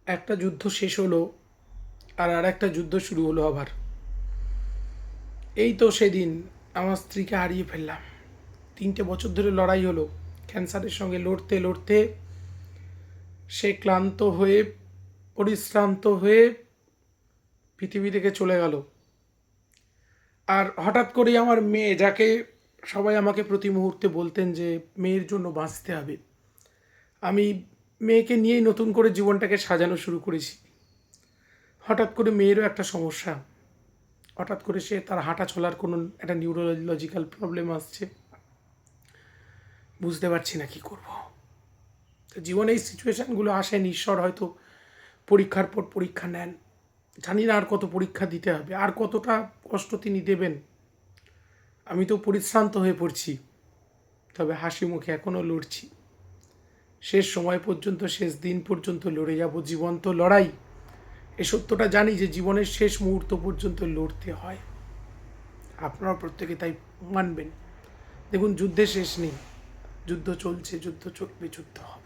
একটা যুদ্ধ শেষ হলো, আর একটা যুদ্ধ শুরু হলো আবার। এই তো সেদিন আমার স্ত্রীকে হারিয়ে ফেললাম। 3টে বছর ধরে লড়াই হলো ক্যান্সারের সঙ্গে লড়তে লড়তে। সে ক্লান্ত হয়ে, পরিশ্রান্ত হয়ে পৃথিবী থেকে চলে গেল। আর হঠাৎ করেই আমার মেয়ে, যাকে সবাই আমাকে প্রতি মুহূর্তে বলতেন যে মেয়ের জন্য বাঁচতে হবে, আমি মেয়েকে নিয়েই নতুন করে জীবনটাকে সাজানো শুরু করেছি। হঠাৎ করে মেয়েরও একটা সমস্যা, হঠাৎ করে সে তার হাঁটা চলার কোনো একটা নিউরোলজিক্যাল প্রবলেম আসছে। বুঝতে পারছি না কি করব। তো জীবনে এই সিচুয়েশানগুলো আসেন, ঈশ্বর হয়তো পরীক্ষার পর পরীক্ষা নেন। জানি না আর কত পরীক্ষা দিতে হবে, আর কতটা কষ্ট তিনি দেবেন। আমি তো পরিশ্রান্ত হয়ে পড়ছি, তবে হাসি মুখে এখনও লড়ছি। শেষ সময় পর্যন্ত, শেষ দিন পর্যন্ত লড়ে যাব। জীবন তো লড়াই। এ সত্যটা জানি যে জীবনের শেষ মুহূর্ত পর্যন্ত লড়তে হয়। আপনারা প্রত্যেকে তাই মানবেন। দেখুন, যুদ্ধে শেষ নেই, যুদ্ধ চলছে, যুদ্ধ চলবে, যুদ্ধ হবে।